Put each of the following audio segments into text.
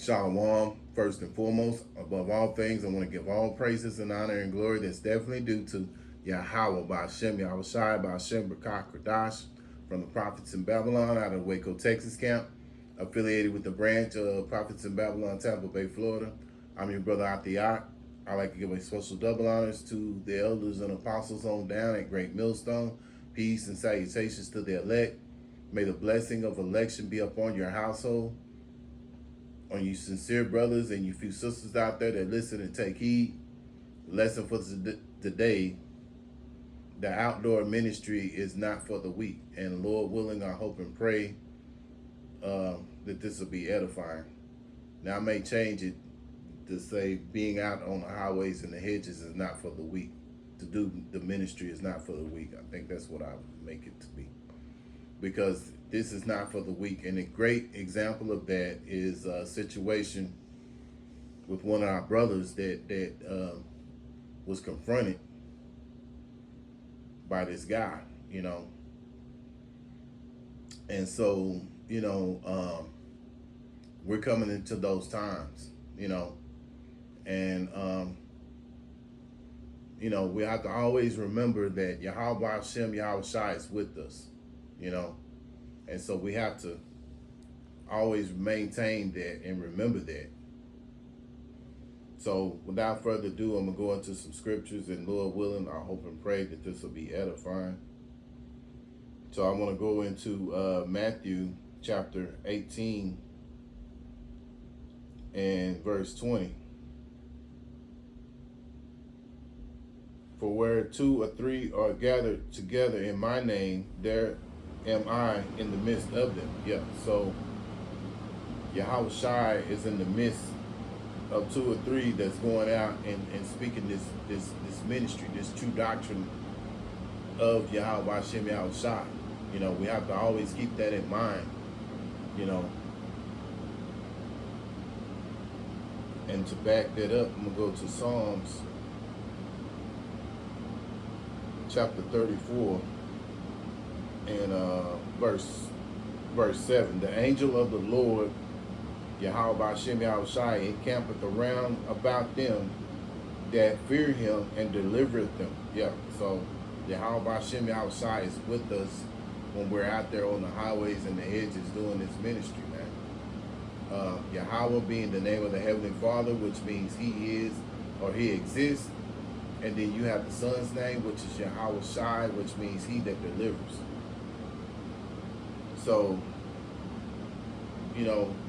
Shalom, first and foremost. Above all things, I want to give all praises and honor and glory that's definitely due to Yahweh Ba'Shem, Yahweh Shai Ba'Shem B'Kah Kradash, from the Prophets in Babylon out of Waco, Texas camp, affiliated with the branch of Prophets in Babylon, Tampa Bay, Florida. I'm your brother Athiat. I'd like to give a special double honors to the elders and apostles on down at Great Millstone. Peace and salutations to the elect. May the blessing of election be upon your household, on you sincere brothers and you few sisters out there that listen and take heed. Lesson for today: the outdoor ministry is not for the weak. And Lord willing, I hope and pray that this will be edifying. Now I may change it to say being out on the highways and the hedges is not for the weak. To do the ministry is not for the weak. I think that's what I would make it to be, because this is not for the weak. And a great example of that is a situation with one of our brothers that was confronted by this guy, And so, we're coming into those times, and, we have to always remember that Yahweh Hashem, Yahweh Shai is with us, And so we have to always maintain that and remember that. So without further ado, I'm going to go into some scriptures, and Lord willing, I hope and pray that this will be edifying. So I want to go into Matthew chapter 18 and verse 20. For where 2 or 3 are gathered together in my name, there am I in the midst of them. Yeah, so Yahweh Shai is in the midst of 2 or 3 that's going out and speaking this ministry, this true doctrine of Yahweh Hashem, Yahweh Shai. We have to always keep that in mind, And to back that up, I'm going to go to Psalms chapter 34 and verse 7. The angel of the Lord, Yahweh Ba'Shem Yahweh Shai, encampeth around about them that fear him and delivereth them. Yeah, so Yahweh Ba'Shem Yahweh Shai is with us when we're out there on the highways and the hedges doing this ministry, man. Yahweh being the name of the Heavenly Father, which means he is or he exists. And then you have the Son's name, which is Yahweh Shai, which means he that delivers. So,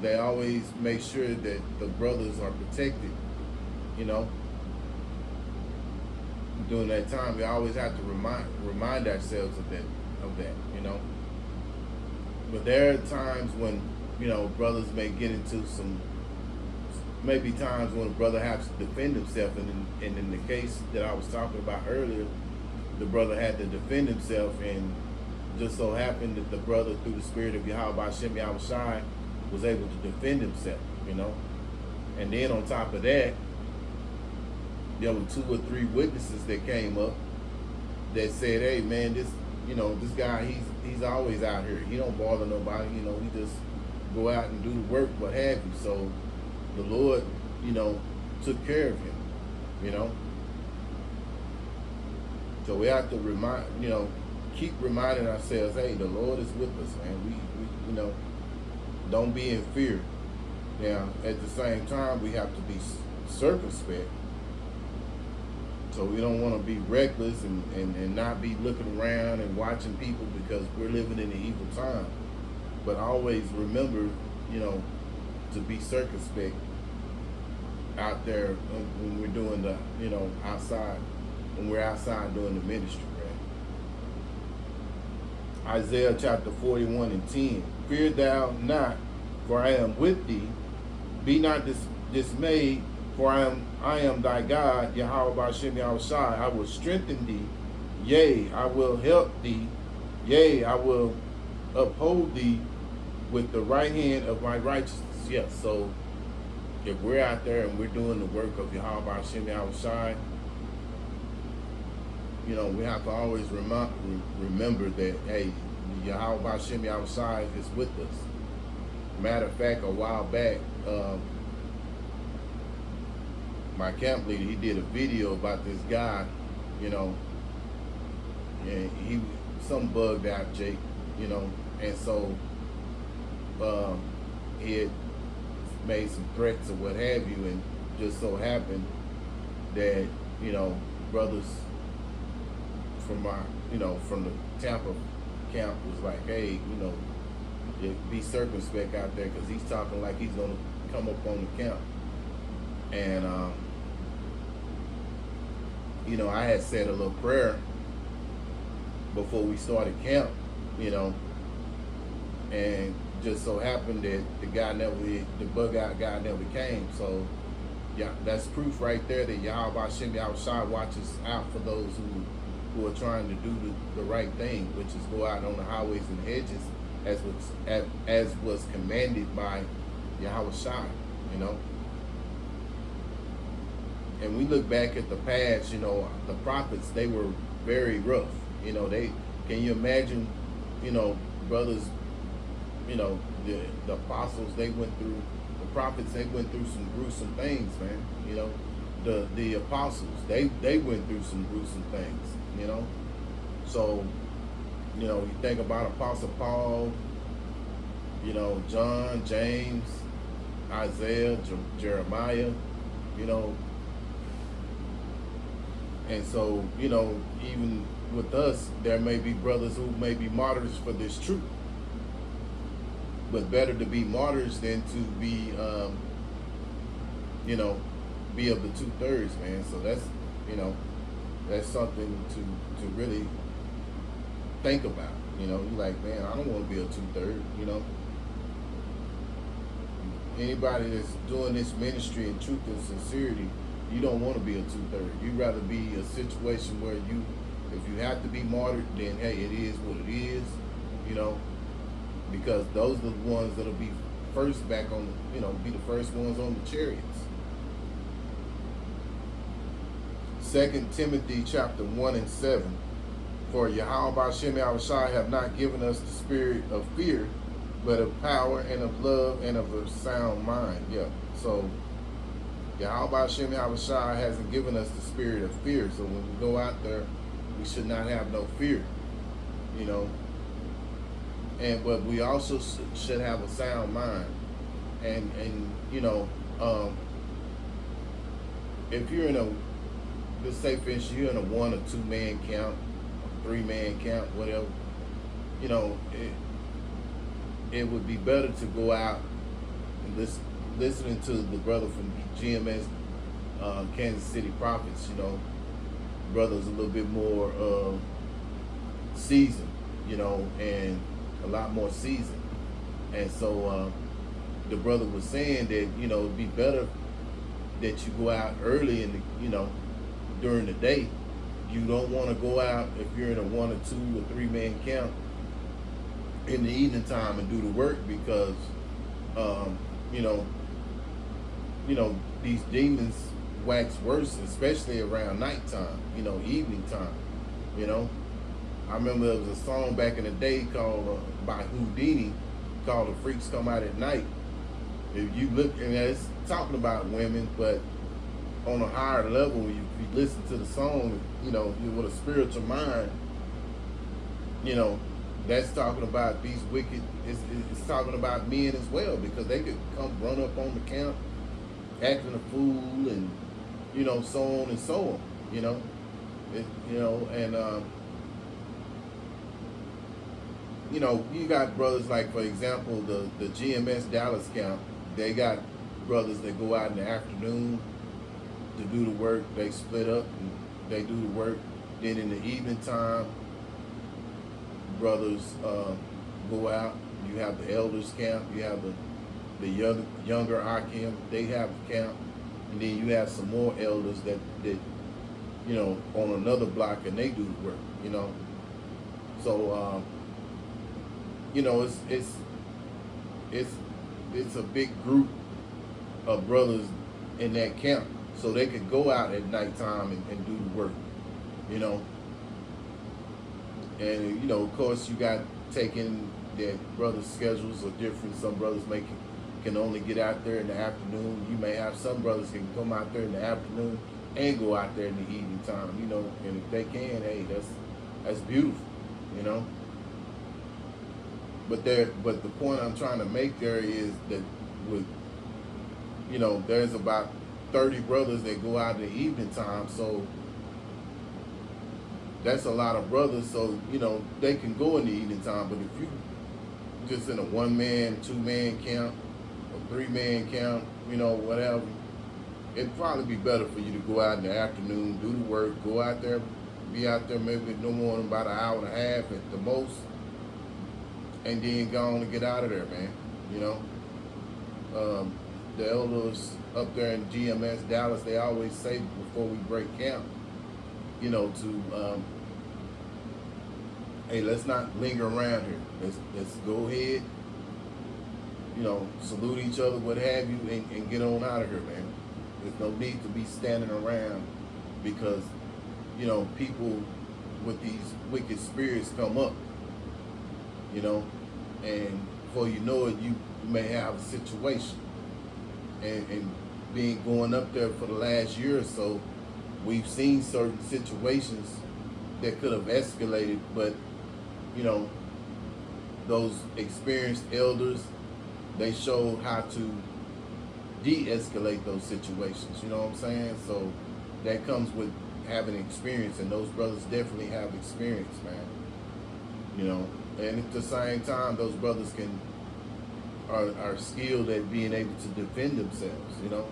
they always make sure that the brothers are protected, During that time, we always have to remind ourselves of that, But there are times when, brothers may get into maybe times when a brother has to defend himself, and in the case that I was talking about earlier, the brother had to defend himself, and just so happened that the brother, through the spirit of Yahweh Hashem Yahweh Shai, was able to defend himself, And then on top of that, there were 2 or 3 witnesses that came up that said, hey man, this guy, he's always out here. He don't bother nobody, he just go out and do the work, what have you. So the Lord, took care of him, So we have to keep reminding ourselves, hey, the Lord is with us, man. We don't be in fear. Now, at the same time, we have to be circumspect. So we don't want to be reckless and not be looking around and watching people, because we're living in an evil time. But always remember, to be circumspect out there when we're doing the, outside, when we're outside doing the ministry, right? Isaiah chapter 41 and 10. Fear thou not, for I am with thee. Be not dismayed, for I am thy God, Yahweh Ba'Shem Yahweh Shai. I will strengthen thee, yea, I will help thee, yea, I will uphold thee with the right hand of my righteousness. Yes, so if we're out there and we're doing the work of Yahweh Ba'Shem Yahweh Shai, we have to always remember that, hey, Yahweh Ba'Shem Yahweh Shai is with us. Matter of fact, a while back, my camp leader, he did a video about this guy, you know, and he some bugged out Jake, you know, and so he had made some threats or what have you, and just so happened that, you know, brothers from my, you know, from the Tampa camp was like, hey, you know, be circumspect out there because he's talking like he's gonna come up on the camp. And you know, I had said a little prayer before we started camp, you know, and just so happened that the bug out guy never came. So yeah, that's proof right there that Yahweh Hashem Yahushua watches out for those who are trying to do the right thing, which is go out on the highways and hedges as was commanded by Yahushua, you know. And we look back at the past, you know, the prophets, they were very rough. You know, can you imagine, you know, brothers, you know, the apostles, they went through, the prophets, they went through some gruesome things, man. You know, the apostles, they went through some gruesome things, you know. So, you know, you think about Apostle Paul, you know, John, James, Isaiah, Jeremiah, you know. And so, you know, even with us, there may be brothers who may be martyrs for this truth. But better to be martyrs than to be, you know, be of the 2/3, man. So that's, you know, that's something to really think about. You know, you're like, man, I don't want to be a 2/3, you know. Anybody that's doing this ministry in truth and sincerity, you don't want to be a 2/3. You'd rather be a situation where if you have to be martyred, then hey, it is what it is, you know, because those are the ones that'll be first back on, you know, be the first ones on the chariots. 2 Timothy chapter 1 and 7. For Yahweh Hashem Yahushua have not given us the spirit of fear, but of power and of love and of a sound mind. Yeah. So Yahweh Hashem Yahushua hasn't given us the spirit of fear. So when we go out there, we should not have no fear, you know. But we also should have a sound mind. And you know, if you're in a, let's say for instance, you're in a 1 or 2 man camp, 3 man camp, whatever, you know, it would be better to go out and listening to the brother from GMS, Kansas City Prophets, you know, brother's a little bit more seasoned, you know, and a lot more seasoned. And so the brother was saying that, you know, it'd be better that you go out early in the, you know, during the day. You don't want to go out if you're in a 1 or 2 or 3 man camp in the evening time and do the work, because you know, these demons wax worse, especially around nighttime, you know, evening time, you know. I remember there was a song back in the day called by Houdini called "The Freaks Come Out at Night." If you look, and it's talking about women, but on a higher level, you listen to the song, you know, with a spiritual mind, you know, that's talking about these wicked, it's talking about men as well, because they could come run up on the camp acting a fool, and, you know, so on and so on, you know. You know, and you know, you got brothers like, for example, the GMS Dallas camp, they got brothers that go out in the afternoon to do the work. They split up and they do the work. Then in the evening time, brothers go out. You have the elders camp. You have the younger Akim. They have a camp, and then you have some more elders that you know, on another block, and they do the work. You know, so you know, it's a big group of brothers in that camp, so they could go out at nighttime and do the work, you know. And, you know, of course, you got taking that brothers' schedules are different. Some brothers can only get out there in the afternoon. You may have some brothers can come out there in the afternoon and go out there in the evening time, you know, and if they can, hey, that's beautiful, you know. But the point I'm trying to make there is that with, you know, there's about 30 brothers that go out in the evening time, so that's a lot of brothers. So you know they can go in the evening time, but if you just in a 1-man, 2-man camp, a 3-man camp, you know, whatever, it'd probably be better for you to go out in the afternoon, do the work, go out there, be out there maybe no more than about an hour and a half at the most, and then go on and get out of there, man. You know, the elders up there in GMS Dallas, they always say before we break camp, you know, to hey, let's not linger around here. Let's go ahead, you know, salute each other, what have you, and get on out of here, man. There's no need to be standing around because, you know, people with these wicked spirits come up, you know, and before you know it, you may have a situation. And being going up there for the last year or so, we've seen certain situations that could have escalated, but you know, those experienced elders, they show how to de-escalate those situations, you know what I'm saying? So that comes with having experience, and those brothers definitely have experience, man. You know, and at the same time, those brothers are skilled at being able to defend themselves, you know.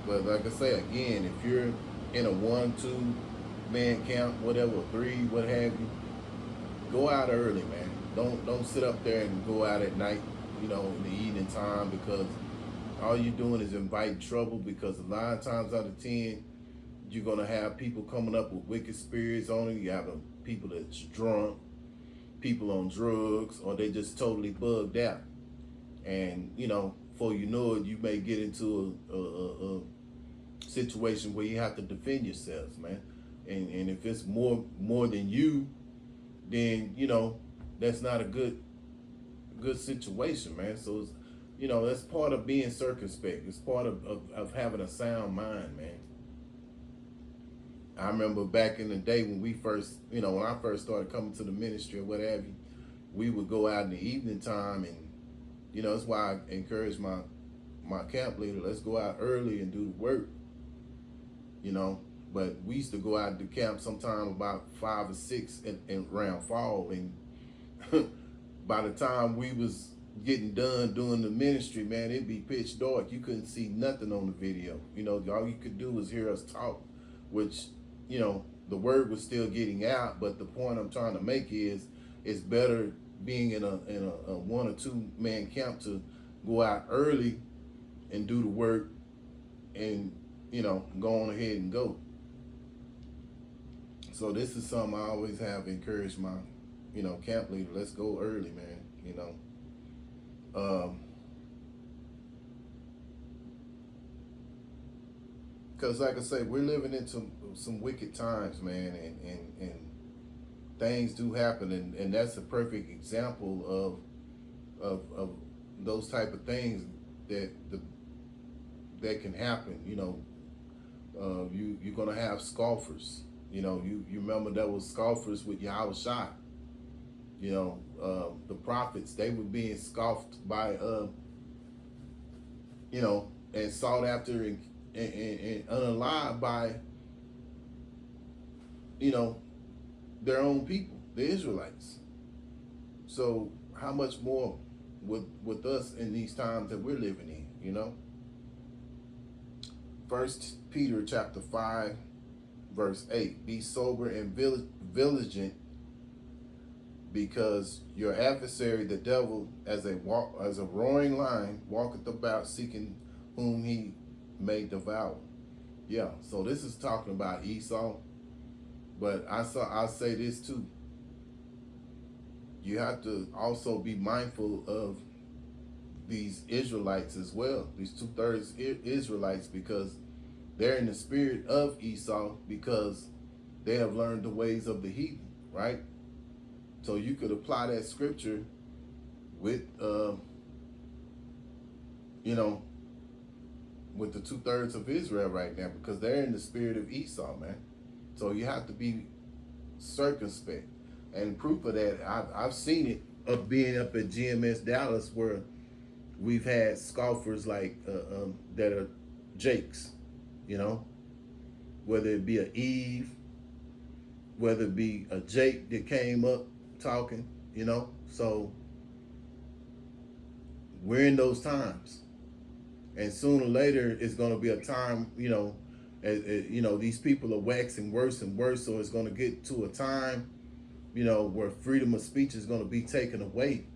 But like I say again, if you're in a 1-2-man camp, whatever, 3, what have you, go out early, man. Don't sit up there and go out at night, you know, in the evening time, because all you're doing is inviting trouble, because a lot of times out of 10, you're gonna have people coming up with wicked spirits on it. You have people that's drunk, people on drugs, or they just totally bugged out. And you know, before you know it, you may get into a situation where you have to defend yourselves, man. And if it's more than you, then you know that's not a good situation, man. So it's, you know, that's part of being circumspect. It's part of having a sound mind, man. I remember back in the day when we first, you know, when I first started coming to the ministry or what have you, we would go out in the evening time, and you know, that's why I encourage my camp leader, let's go out early and do the work, you know. But we used to go out to camp sometime about 5 or 6 and around fall, and by the time we was getting done doing the ministry, man, it'd be pitch dark. You couldn't see nothing on the video. You know, all you could do was hear us talk, which, you know, the word was still getting out. But the point I'm trying to make is, it's better being in a 1 or 2-man camp to go out early and do the work, and you know, go on ahead and go. So this is something I always have encouraged my, you know, camp leader. Let's go early, man. You know, because like I say, we're living into some wicked times, man, and things do happen, and that's a perfect example of those type of things that can happen. You know, you're gonna have scoffers. You know, you remember there was scoffers with Yahweh Shai. You know, the prophets, they were being scoffed by, you know, and sought after and unalive by, you know, their own people, the Israelites. So how much more with us in these times that we're living in, you know? 1 Peter chapter 5, verse 8, be sober and vigilant, because your adversary, the devil, as a roaring lion, walketh about seeking whom he may devour. Yeah, so this is talking about Esau, but I'll say this too. You have to also be mindful of these Israelites as well, these 2/3 Israelites, because they're in the spirit of Esau, because they have learned the ways of the heathen, right? So you could apply that scripture with you know, with the 2/3 of Israel right now, because they're in the spirit of Esau, man. So you have to be circumspect. And proof of that, I've seen it of being up at GMS Dallas, where we've had scoffers like that are Jakes, you know, whether it be a Eve, whether it be a Jake that came up talking, you know. So we're in those times, and sooner or later it's going to be a time, you know, you know, these people are waxing worse and worse. So it's going to get to a time, you know, where freedom of speech is going to be taken away.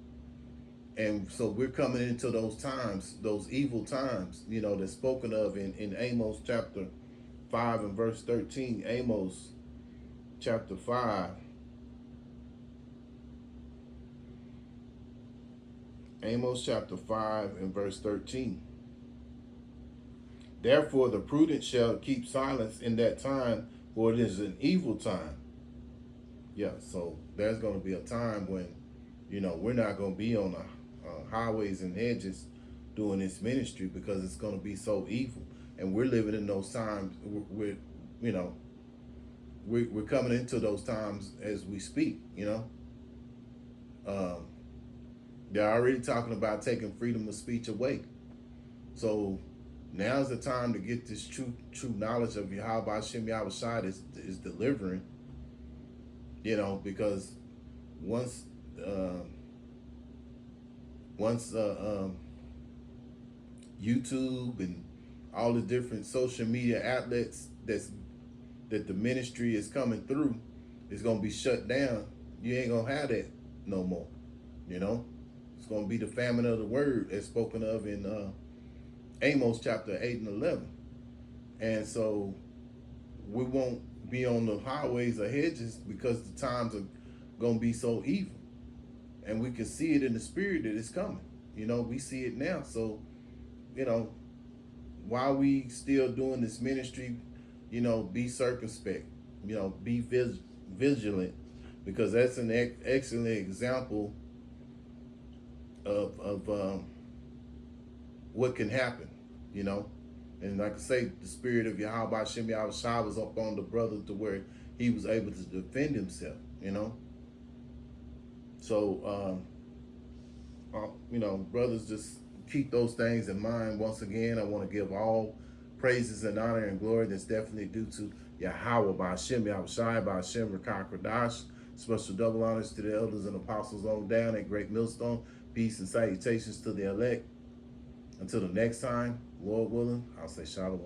And so we're coming into those times, those evil times, you know, that's spoken of in Amos chapter 5 and verse 13. Amos chapter 5. Amos chapter 5 and verse 13. Therefore the prudent shall keep silence in that time, for it is an evil time. Yeah, so there's going to be a time when, you know, we're not going to be on the highways and hedges doing this ministry, because it's going to be so evil. And we're living in those times. We're you know, we're coming into those times as we speak, you know. They're already talking about taking freedom of speech away. So now's the time to get this true knowledge of Yahweh Hashem Yahushua is delivering, you know, because once YouTube and all the different social media outlets that the ministry is coming through is going to be shut down, you ain't going to have that no more, you know. It's going to be the famine of the word as spoken of in Amos chapter 8 and 11. And so we won't be on the highways or hedges, because the times are going to be so evil. And we can see it in the spirit that it's coming. You know, we see it now. So, you know, while we still doing this ministry, you know, be circumspect, you know, be vigilant, because that's an excellent example of what can happen, you know. And like I say, the spirit of Yahweh Hashem Yahushua was up on the brother to where he was able to defend himself, you know. So, you know, brothers, just keep those things in mind. Once again, I want to give all praises and honor and glory that's definitely due to Yahweh by Hashem Yahushua by Hashem Rakah Kodash. Special double honors to the elders and apostles on down at Great Millstone. Peace and salutations to the elect. Until the next time, Lord willing, I'll say shalom.